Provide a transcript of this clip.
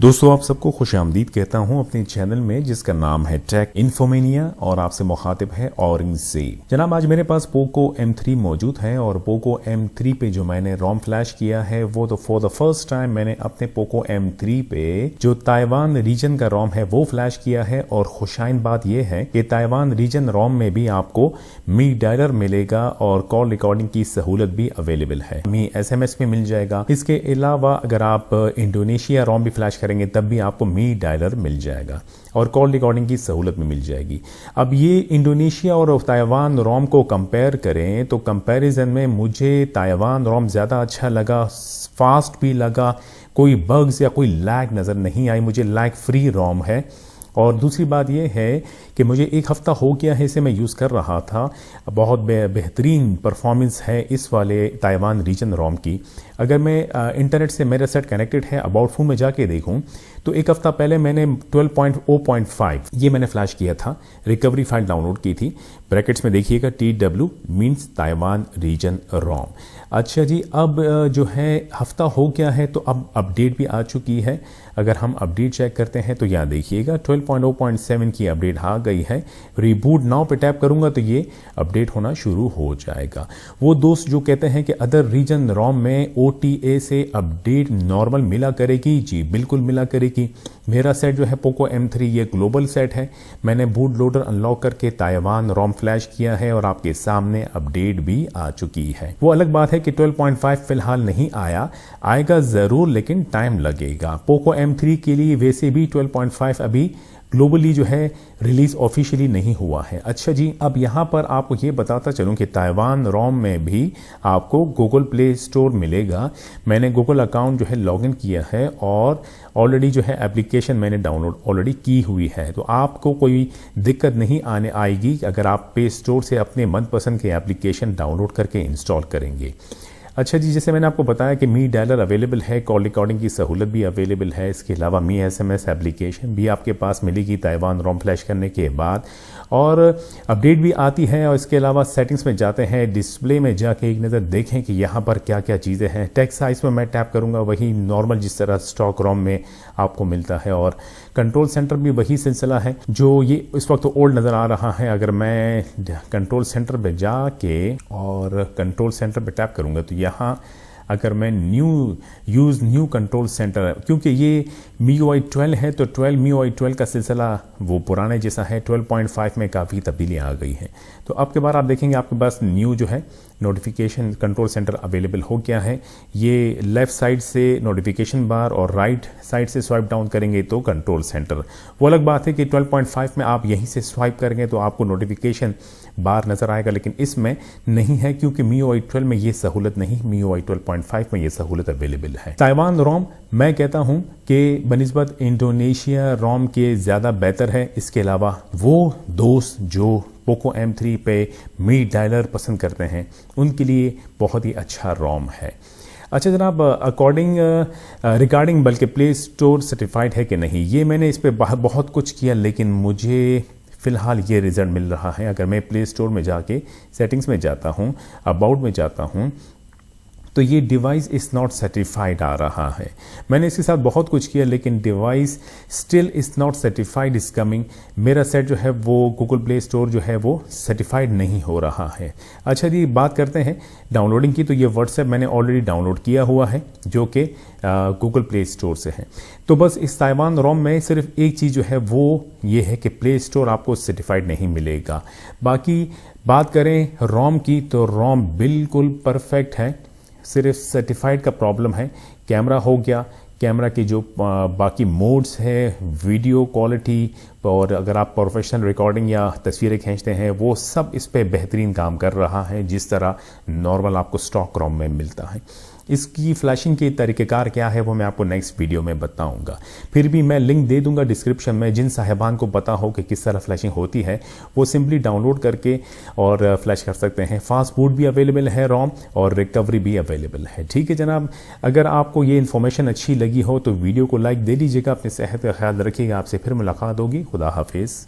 दोस्तों आप सबको खुशामदीद कहता हूं अपने चैनल में जिसका नाम है टेक इन्फोमेनिया और आपसे मुखातिब है औरंगजेब। जनाब आज मेरे पास पोको M3 मौजूद है और पोको M3 पे जो मैंने रोम फ्लैश किया है वो तो फॉर द फर्स्ट टाइम मैंने अपने पोको M3 पे जो ताइवान रीजन का रोम है वो फ्लैश किया है। और खुशाइन बात यह है कि ताइवान रीजन रोम में भी आपको मी डायलर मिलेगा और कॉल रिकॉर्डिंग की सहूलत भी अवेलेबल है। मी SMS में मिल जाएगा। इसके अलावा अगर आप इंडोनेशिया रोम भी फ्लैश करेंगे तब भी आपको मी डायलर मिल जाएगा और कॉल रिकॉर्डिंग की सहूलत में मिल जाएगी। अब ये इंडोनेशिया और ताइवान रोम को कंपेयर करें तो कंपैरिजन में मुझे ताइवान रोम ज़्यादा अच्छा लगा, फास्ट भी लगा, कोई बग्स या कोई लैग नज़र नहीं आई, मुझे लैग फ्री रोम है। और दूसरी बात यह है कि मुझे एक हफ़्ता हो गया है इसे मैं यूज़ कर रहा था, बहुत बेहतरीन परफॉर्मेंस है इस वाले ताइवान रीजन रोम की। अगर मैं इंटरनेट से मेरा सेट कनेक्टेड है अबाउट फू में जाके देखूं तो एक हफ़्ता पहले मैंने 12.0.5 ये मैंने फ्लैश किया था, रिकवरी फाइल डाउनलोड की थी। ब्रैकेट्स में देखिएगा TW मीन्स ताइवान रीजन रोम। अच्छा जी, अब जो है हफ्ता हो गया है तो अब अपडेट भी आ चुकी है। अगर हम अपडेट चेक करते हैं तो यहाँ देखिएगा 12.0.7 की अपडेट आ गई है। रिबूट नाउ पे टैप करूंगा तो ये अपडेट होना शुरू हो जाएगा। वो दोस्त जो कहते हैं कि अदर रीजन रोम में OTA से अपडेट नॉर्मल मिला करेगी, जी बिल्कुल मिला करेगी। मेरा सेट जो है पोको M3 ये ग्लोबल सेट है। मैंने बूट लोडर अनलॉक करके ताइवान रोम फ्लैश किया है और आपके सामने अपडेट भी आ चुकी है। वो अलग बात है कि 12.5 फिलहाल नहीं आया, आएगा ज़रूर लेकिन टाइम लगेगा। पोको M3 के लिए वैसे भी 12.5 अभी ग्लोबली जो है रिलीज ऑफिशियली नहीं हुआ है। अच्छा जी, अब यहाँ पर आपको ये बताता चलूँ कि ताइवान रोम में भी आपको गूगल प्ले स्टोर मिलेगा। मैंने गूगल अकाउंट जो है लॉगिन किया है और ऑलरेडी जो है एप्लीकेशन मैंने डाउनलोड ऑलरेडी की हुई है, तो आपको कोई दिक्कत नहीं आने आएगी अगर आप प्ले स्टोर से अपने मनपसंद के एप्लीकेशन डाउनलोड करके इंस्टॉल करेंगे। अच्छा जी, जैसे मैंने आपको बताया कि मी डायलर अवेलेबल है, कॉल रिकॉर्डिंग की सहूलत भी अवेलेबल है। इसके अलावा मी SMS एप्लीकेशन भी आपके पास मिलेगी ताइवान रोम फ्लैश करने के बाद, और अपडेट भी आती है। और इसके अलावा सेटिंग्स में जाते हैं, डिस्प्ले में जाके एक नज़र देखें कि यहाँ पर क्या क्या चीज़ें हैं। टेक्स्ट साइज में मैं टैप करूँगा वही नॉर्मल जिस तरह स्टॉक रोम में आपको मिलता है, और कंट्रोल सेंटर भी वही सिलसिला है जो ये इस वक्त तो ओल्ड नज़र आ रहा है। अगर मैं कंट्रोल सेंटर पे जाके और कंट्रोल सेंटर पे टैप करूँगा तो यहाँ अगर मैं न्यू कंट्रोल सेंटर, क्योंकि ये MIUI 12 है तो MIUI 12 का सिलसिला वो पुराने जैसा है। 12.5 में काफ़ी तब्दीली आ गई है। तो अब के बाद आप देखेंगे आपके पास न्यू जो है नोटिफिकेशन कंट्रोल सेंटर अवेलेबल हो गया है। ये लेफ़्ट साइड से नोटिफिकेशन बार और राइट साइड से स्वाइप डाउन करेंगे तो कंट्रोल सेंटर। वो अलग बात है कि 12.5 में आप यहीं से स्वाइप करेंगे तो आपको नोटिफिकेशन बार नज़र आएगा, लेकिन इसमें नहीं है क्योंकि MIUI 12 में ये सहूलत नहीं, MIUI 12.5 में ये सहूलत अवेलेबल है। ताइवान रोम मैं कहता हूँ कि बनिस्बत इंडोनेशिया रोम के ज़्यादा बेहतर है। इसके अलावा वो दोस्त जो पोको M3 पे मी डायलर पसंद करते हैं उनके लिए बहुत ही अच्छा रोम है। अच्छा जनाब, रिगार्डिंग बल्कि प्ले स्टोर सर्टिफाइड है कि नहीं, ये मैंने इस पर बहुत कुछ किया लेकिन मुझे फ़िलहाल ये रिज़ल्ट मिल रहा है। अगर मैं प्ले स्टोर में जाके सेटिंग्स में जाता हूँ, अबाउट में जाता हूँ, तो ये डिवाइस इज़ नॉट सर्टिफाइड आ रहा है। मैंने इसके साथ बहुत कुछ किया लेकिन device still is not certified is coming. मेरा सेट जो है वो गूगल प्ले स्टोर जो है वो सर्टिफाइड नहीं हो रहा है। अच्छा जी, बात करते हैं डाउनलोडिंग की, तो ये व्हाट्सएप मैंने ऑलरेडी डाउनलोड किया हुआ है जो कि गूगल प्ले स्टोर से है। तो बस इस ताइवान रोम में सिर्फ एक चीज़ जो है वो ये है कि प्ले स्टोर आपको सर्टिफाइड नहीं मिलेगा। बाकी बात करें रोम की तो रोम बिल्कुल परफेक्ट है, सिर्फ सर्टिफाइड का प्रॉब्लम है। कैमरा हो गया, कैमरा के जो बाकी मोड्स है, वीडियो क्वालिटी, और अगर आप प्रोफेशनल रिकॉर्डिंग या तस्वीरें खींचते हैं वो सब इस पे बेहतरीन काम कर रहा है जिस तरह नॉर्मल आपको स्टॉक रोम में मिलता है। इसकी फ्लैशिंग के तरीक़ेकार क्या है वो मैं आपको नेक्स्ट वीडियो में बताऊंगा। फिर भी मैं लिंक दे दूंगा डिस्क्रिप्शन में, जिन साहिबान को पता हो कि किस तरह फ्लैशिंग होती है वो सिंपली डाउनलोड करके और फ्लैश कर सकते हैं। फास्ट बूट भी अवेलेबल है रोम और रिकवरी भी अवेलेबल है। ठीक है जनाब, अगर आपको ये इन्फॉर्मेशन अच्छी लगी हो तो वीडियो को लाइक दे लीजिएगा। अपनी सेहत का ख्याल रखिएगा। आपसे फिर मुलाकात होगी। खुदा हाफिज़।